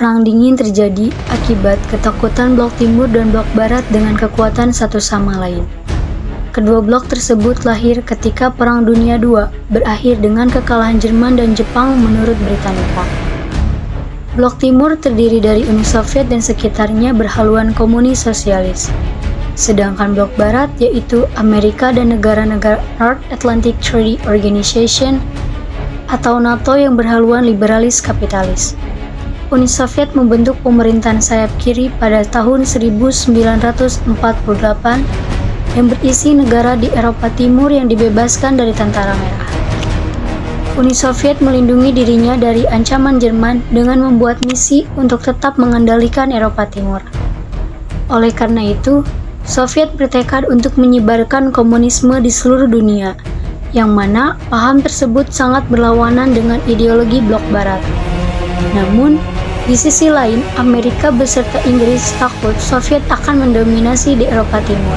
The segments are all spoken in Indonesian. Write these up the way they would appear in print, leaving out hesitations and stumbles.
Perang dingin terjadi akibat ketakutan blok timur dan blok barat dengan kekuatan satu sama lain. Kedua blok tersebut lahir ketika Perang Dunia II berakhir dengan kekalahan Jerman dan Jepang menurut Britannica. Blok timur terdiri dari Uni Soviet dan sekitarnya berhaluan komunis sosialis. Sedangkan blok barat yaitu Amerika dan negara-negara North Atlantic Treaty Organization atau NATO yang berhaluan liberalis kapitalis. Uni Soviet membentuk pemerintahan sayap kiri pada tahun 1948 yang berisi negara di Eropa Timur yang dibebaskan dari Tentara Merah. Uni Soviet melindungi dirinya dari ancaman Jerman dengan membuat misi untuk tetap mengendalikan Eropa Timur. Oleh karena itu, Soviet bertekad untuk menyebarkan komunisme di seluruh dunia, yang mana paham tersebut sangat berlawanan dengan ideologi blok barat. Namun, di sisi lain, Amerika beserta Inggris takut Soviet akan mendominasi di Eropa Timur.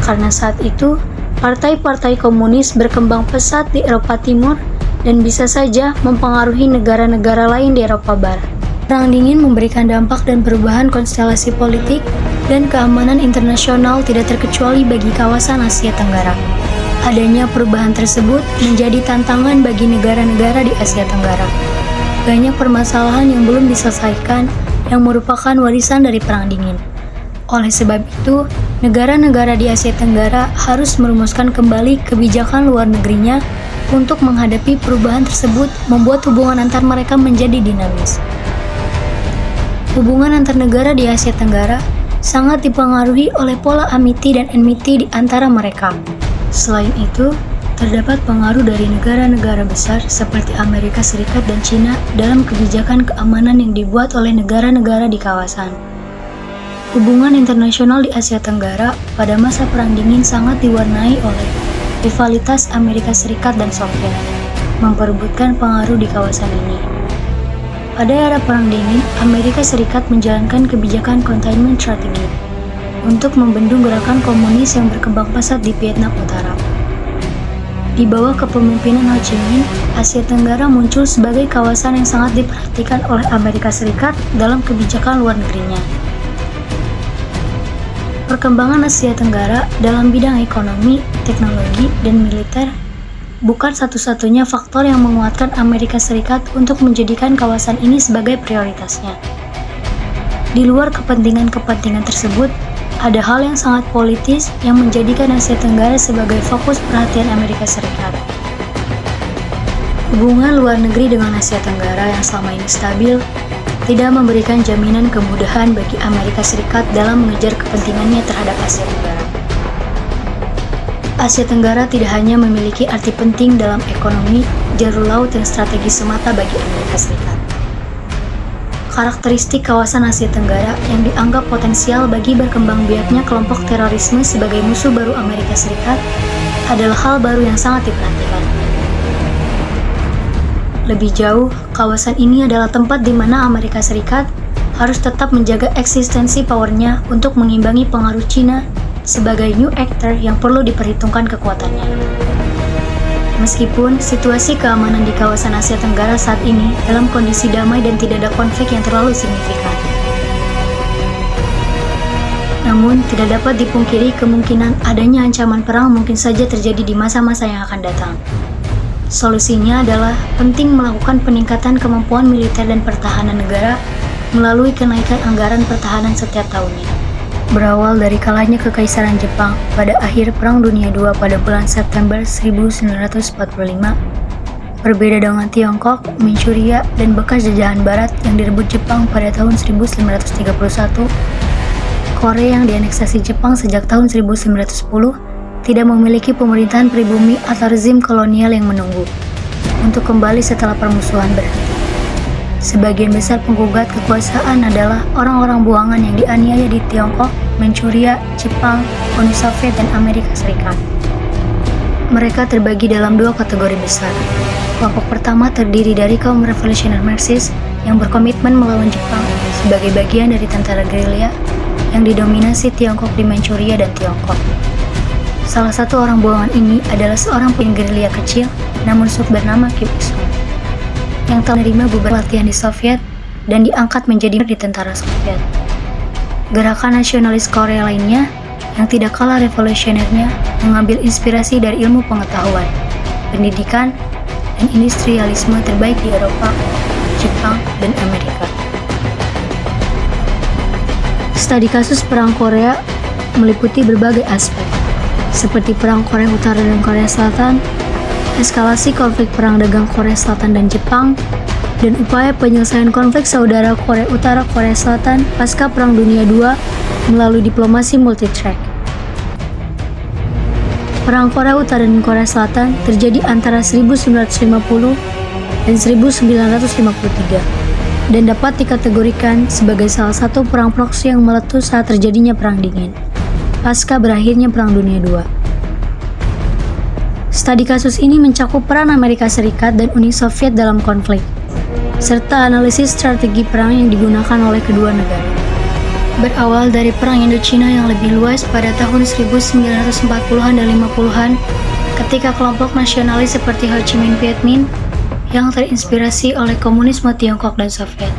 Karena saat itu, partai-partai komunis berkembang pesat di Eropa Timur dan bisa saja mempengaruhi negara-negara lain di Eropa Barat. Perang dingin memberikan dampak dan perubahan konstelasi politik dan keamanan internasional tidak terkecuali bagi kawasan Asia Tenggara. Adanya perubahan tersebut menjadi tantangan bagi negara-negara di Asia Tenggara. Banyak permasalahan yang belum diselesaikan yang merupakan warisan dari Perang Dingin. Oleh sebab itu, negara-negara di Asia Tenggara harus merumuskan kembali kebijakan luar negerinya untuk menghadapi perubahan tersebut, membuat hubungan antar mereka menjadi dinamis. Hubungan antar negara di Asia Tenggara sangat dipengaruhi oleh pola amiti dan enmity di antara mereka. Selain itu, terdapat pengaruh dari negara-negara besar seperti Amerika Serikat dan Cina dalam kebijakan keamanan yang dibuat oleh negara-negara di kawasan. Hubungan internasional di Asia Tenggara pada masa Perang Dingin sangat diwarnai oleh rivalitas Amerika Serikat dan Soviet, memperebutkan pengaruh di kawasan ini. Pada era Perang Dingin, Amerika Serikat menjalankan kebijakan containment strategi untuk membendung gerakan komunis yang berkembang pesat di Vietnam Utara. Di bawah kepemimpinan Ho Chi Minh, Asia Tenggara muncul sebagai kawasan yang sangat diperhatikan oleh Amerika Serikat dalam kebijakan luar negerinya. Perkembangan Asia Tenggara dalam bidang ekonomi, teknologi, dan militer bukan satu-satunya faktor yang menguatkan Amerika Serikat untuk menjadikan kawasan ini sebagai prioritasnya. Di luar kepentingan-kepentingan tersebut, ada hal yang sangat politis yang menjadikan Asia Tenggara sebagai fokus perhatian Amerika Serikat. Hubungan luar negeri dengan Asia Tenggara yang selama ini stabil tidak memberikan jaminan kemudahan bagi Amerika Serikat dalam mengejar kepentingannya terhadap Asia Tenggara. Asia Tenggara tidak hanya memiliki arti penting dalam ekonomi, jalur laut, dan strategi semata bagi Amerika Serikat. Karakteristik kawasan Asia Tenggara yang dianggap potensial bagi berkembang biaknya kelompok terorisme sebagai musuh baru Amerika Serikat adalah hal baru yang sangat diperhatikan. Lebih jauh, kawasan ini adalah tempat di mana Amerika Serikat harus tetap menjaga eksistensi powernya untuk mengimbangi pengaruh Cina sebagai new actor yang perlu diperhitungkan kekuatannya. Meskipun situasi keamanan di kawasan Asia Tenggara saat ini dalam kondisi damai dan tidak ada konflik yang terlalu signifikan. Namun, tidak dapat dipungkiri kemungkinan adanya ancaman perang mungkin saja terjadi di masa-masa yang akan datang. Solusinya adalah penting melakukan peningkatan kemampuan militer dan pertahanan negara melalui kenaikan anggaran pertahanan setiap tahunnya. Berawal dari kalahnya Kekaisaran Jepang pada akhir Perang Dunia II pada bulan September 1945, berbeda dengan Tiongkok, Manchuria, dan bekas jajahan Barat yang direbut Jepang pada tahun 1931, Korea yang dianeksasi Jepang sejak tahun 1910 tidak memiliki pemerintahan pribumi atau rezim kolonial yang menunggu untuk kembali setelah permusuhan berhenti. Sebagian besar penggugat kekuasaan adalah orang-orang buangan yang dianiaya di Tiongkok, Manchuria, Jepang, Uni Soviet, dan Amerika Serikat. Mereka terbagi dalam dua kategori besar. Kelompok pertama terdiri dari kaum revolusioner Marxis yang berkomitmen melawan Jepang sebagai bagian dari tentara gerilya yang didominasi Tiongkok di Manchuria dan Tiongkok. Salah satu orang buangan ini adalah seorang pemimpin gerilya kecil namun bernama Kim Il-sung, yang telah menerima beberapa latihan di Soviet dan diangkat menjadi di tentara Soviet. Gerakan nasionalis Korea lainnya yang tidak kalah revolusionernya mengambil inspirasi dari ilmu pengetahuan, pendidikan, dan industrialisme terbaik di Eropa, Jepang, dan Amerika. Studi kasus Perang Korea meliputi berbagai aspek, seperti Perang Korea Utara dan Korea Selatan, eskalasi konflik perang dagang Korea Selatan dan Jepang, dan upaya penyelesaian konflik saudara Korea Utara Korea Selatan pasca Perang Dunia II melalui diplomasi multi-track. Perang Korea Utara dan Korea Selatan terjadi antara 1950 dan 1953 dan dapat dikategorikan sebagai salah satu perang proksi yang meletus saat terjadinya Perang Dingin, pasca berakhirnya Perang Dunia II. Studi kasus ini mencakup peran Amerika Serikat dan Uni Soviet dalam konflik, serta analisis strategi perang yang digunakan oleh kedua negara. Berawal dari Perang Indochina yang lebih luas pada tahun 1940-an dan 50-an, ketika kelompok nasionalis seperti Ho Chi Minh Viet Minh yang terinspirasi oleh komunisme Tiongkok dan Soviet,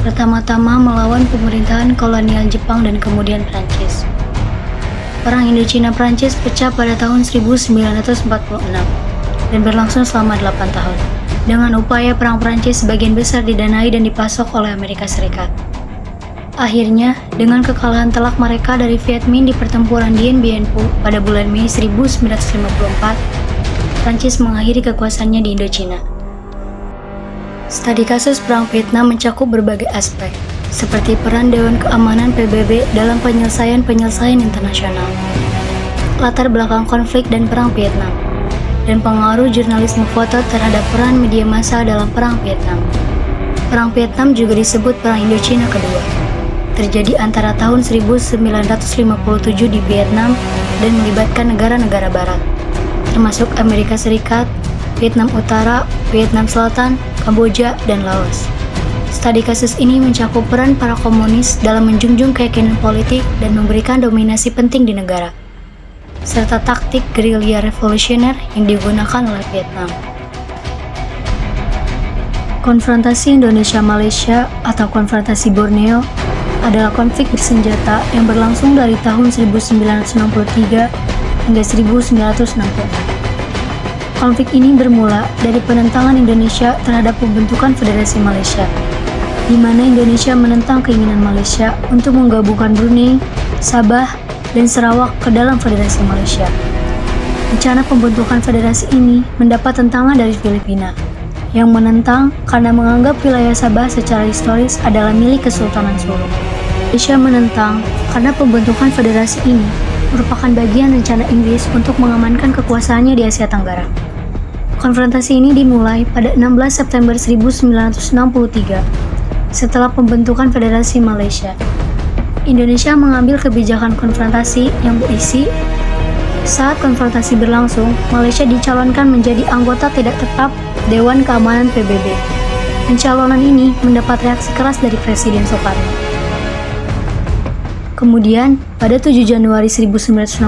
pertama-tama melawan pemerintahan kolonial Jepang dan kemudian Prancis. Perang Indochina-Prancis pecah pada tahun 1946 dan berlangsung selama 8 tahun, dengan upaya perang Prancis sebagian besar didanai dan dipasok oleh Amerika Serikat. Akhirnya, dengan kekalahan telak mereka dari Viet Minh di pertempuran Dien Bien Phu pada bulan Mei 1954, Prancis mengakhiri kekuasaannya di Indochina. Studi kasus Perang Vietnam mencakup berbagai aspek, seperti peran Dewan Keamanan PBB dalam penyelesaian internasional, latar belakang konflik dan Perang Vietnam, dan pengaruh jurnalisme foto terhadap peran media massa dalam Perang Vietnam. Perang Vietnam juga disebut Perang Indochina Kedua, terjadi antara tahun 1957 di Vietnam dan melibatkan negara-negara barat, termasuk Amerika Serikat, Vietnam Utara, Vietnam Selatan, Kamboja, dan Laos. Studi kasus ini mencakup peran para komunis dalam menjunjung keyakinan politik dan memberikan dominasi penting di negara, serta taktik gerilya revolusioner yang digunakan oleh Vietnam. Konfrontasi Indonesia-Malaysia atau konfrontasi Borneo adalah konflik bersenjata yang berlangsung dari tahun 1963 hingga 1966. Konflik ini bermula dari penentangan Indonesia terhadap pembentukan Federasi Malaysia, di mana Indonesia menentang keinginan Malaysia untuk menggabungkan Brunei, Sabah, dan Sarawak ke dalam Federasi Malaysia. Rencana pembentukan federasi ini mendapat tentangan dari Filipina, yang menentang karena menganggap wilayah Sabah secara historis adalah milik Kesultanan Sulu. Malaysia menentang karena pembentukan federasi ini merupakan bagian rencana Inggris untuk mengamankan kekuasaannya di Asia Tenggara. Konfrontasi ini dimulai pada 16 September 1963 setelah pembentukan Federasi Malaysia. Indonesia mengambil kebijakan konfrontasi yang berisi, saat konfrontasi berlangsung, Malaysia dicalonkan menjadi anggota tidak tetap Dewan Keamanan PBB. Pencalonan ini mendapat reaksi keras dari Presiden Soekarno. Kemudian, pada 7 Januari 1965,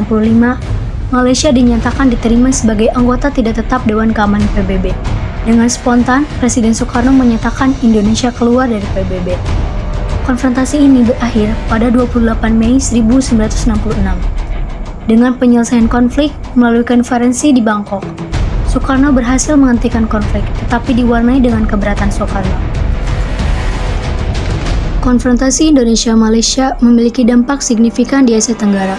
Malaysia dinyatakan diterima sebagai anggota tidak tetap Dewan Keamanan PBB. Dengan spontan, Presiden Soekarno menyatakan Indonesia keluar dari PBB. Konfrontasi ini berakhir pada 28 Mei 1966 dengan penyelesaian konflik melalui konferensi di Bangkok. Soekarno berhasil menghentikan konflik, tetapi diwarnai dengan keberatan Soekarno. Konfrontasi Indonesia-Malaysia memiliki dampak signifikan di Asia Tenggara,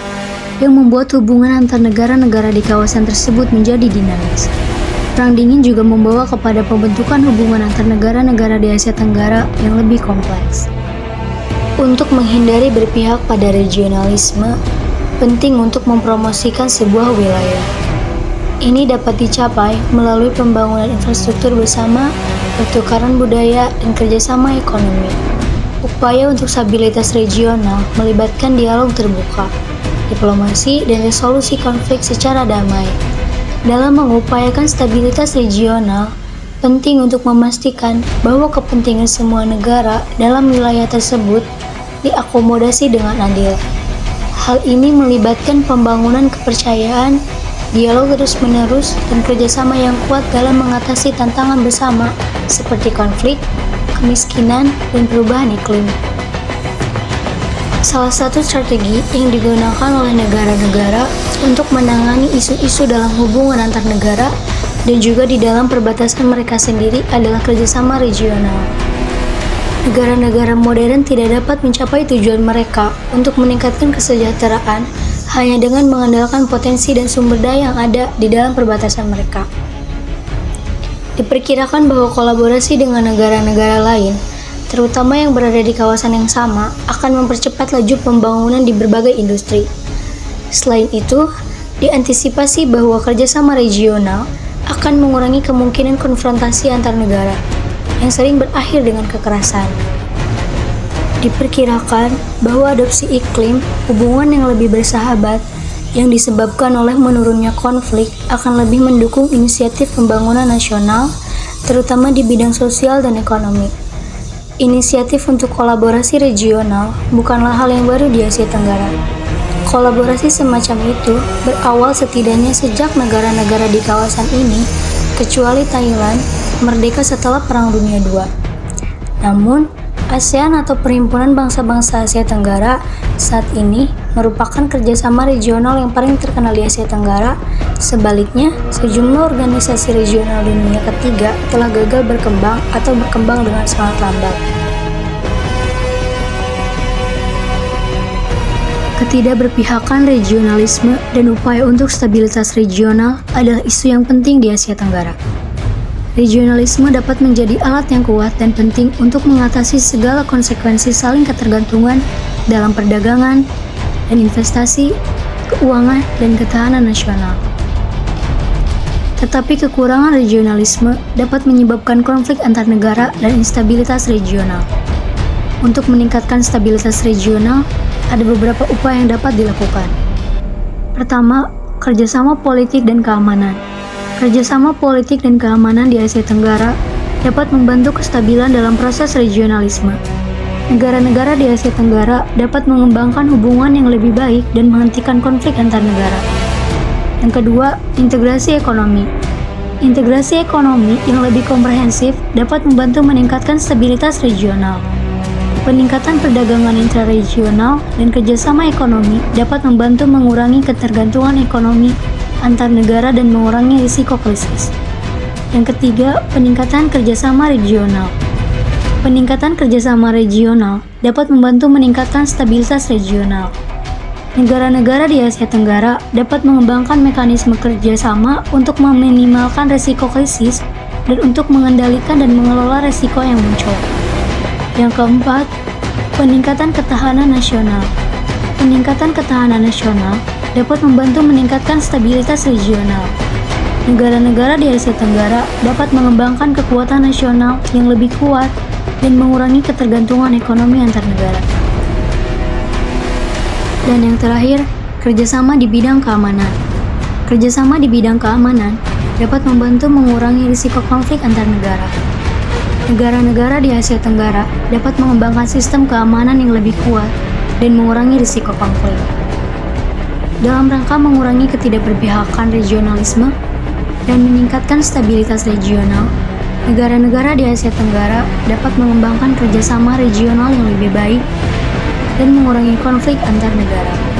yang membuat hubungan antar negara-negara di kawasan tersebut menjadi dinamis. Perang Dingin juga membawa kepada pembentukan hubungan antar negara-negara di Asia Tenggara yang lebih kompleks. Untuk menghindari berpihak pada regionalisme, penting untuk mempromosikan sebuah wilayah. Ini dapat dicapai melalui pembangunan infrastruktur bersama, pertukaran budaya, dan kerjasama ekonomi. Upaya untuk stabilitas regional melibatkan dialog terbuka, diplomasi, dan resolusi konflik secara damai. Dalam mengupayakan stabilitas regional, penting untuk memastikan bahwa kepentingan semua negara dalam wilayah tersebut diakomodasi dengan adil. Hal ini melibatkan pembangunan kepercayaan, dialog terus-menerus, dan kerjasama yang kuat dalam mengatasi tantangan bersama seperti konflik, kemiskinan, dan perubahan iklim. Salah satu strategi yang digunakan oleh negara-negara untuk menangani isu-isu dalam hubungan antar negara dan juga di dalam perbatasan mereka sendiri adalah kerjasama regional. Negara-negara modern tidak dapat mencapai tujuan mereka untuk meningkatkan kesejahteraan hanya dengan mengandalkan potensi dan sumber daya yang ada di dalam perbatasan mereka. Diperkirakan bahwa kolaborasi dengan negara-negara lain, terutama yang berada di kawasan yang sama, akan mempercepat laju pembangunan di berbagai industri. Selain itu, diantisipasi bahwa kerjasama regional akan mengurangi kemungkinan konfrontasi antar negara yang sering berakhir dengan kekerasan. Diperkirakan bahwa adopsi iklim, hubungan yang lebih bersahabat, yang disebabkan oleh menurunnya konflik akan lebih mendukung inisiatif pembangunan nasional, terutama di bidang sosial dan ekonomi. Inisiatif untuk kolaborasi regional bukanlah hal yang baru di Asia Tenggara. Kolaborasi semacam itu berawal setidaknya sejak negara-negara di kawasan ini, kecuali Thailand, merdeka setelah Perang Dunia II. Namun, ASEAN atau Perhimpunan Bangsa-Bangsa Asia Tenggara saat ini merupakan kerjasama regional yang paling terkenal di Asia Tenggara. Sebaliknya, sejumlah organisasi regional di dunia ketiga telah gagal berkembang atau berkembang dengan sangat lambat. Ketidakberpihakan regionalisme dan upaya untuk stabilitas regional adalah isu yang penting di Asia Tenggara. Regionalisme dapat menjadi alat yang kuat dan penting untuk mengatasi segala konsekuensi saling ketergantungan dalam perdagangan dan investasi, keuangan, dan ketahanan nasional. Tetapi kekurangan regionalisme dapat menyebabkan konflik antar negara dan instabilitas regional. Untuk meningkatkan stabilitas regional, ada beberapa upaya yang dapat dilakukan. Pertama, kerjasama politik dan keamanan. Kerjasama politik dan keamanan di Asia Tenggara dapat membantu kestabilan dalam proses regionalisme. Negara-negara di Asia Tenggara dapat mengembangkan hubungan yang lebih baik dan menghentikan konflik antar negara. Yang kedua, integrasi ekonomi. Integrasi ekonomi yang lebih komprehensif dapat membantu meningkatkan stabilitas regional. Peningkatan perdagangan intraregional dan kerjasama ekonomi dapat membantu mengurangi ketergantungan ekonomi antar negara dan mengurangi risiko krisis. Yang ketiga, peningkatan kerjasama regional. Peningkatan kerjasama regional dapat membantu meningkatkan stabilitas regional. Negara-negara di Asia Tenggara dapat mengembangkan mekanisme kerjasama untuk meminimalkan risiko krisis dan untuk mengendalikan dan mengelola risiko yang muncul. Yang keempat, peningkatan ketahanan nasional. Peningkatan ketahanan nasional dapat membantu meningkatkan stabilitas regional. Negara-negara di Asia Tenggara dapat mengembangkan kekuatan nasional yang lebih kuat dan mengurangi ketergantungan ekonomi antar negara. Dan yang terakhir, kerjasama di bidang keamanan. Kerjasama di bidang keamanan dapat membantu mengurangi risiko konflik antar negara. Negara-negara di Asia Tenggara dapat mengembangkan sistem keamanan yang lebih kuat dan mengurangi risiko konflik. Dalam rangka mengurangi ketidakberpihakan regionalisme dan meningkatkan stabilitas regional, negara-negara di Asia Tenggara dapat mengembangkan kerjasama regional yang lebih baik dan mengurangi konflik antar negara.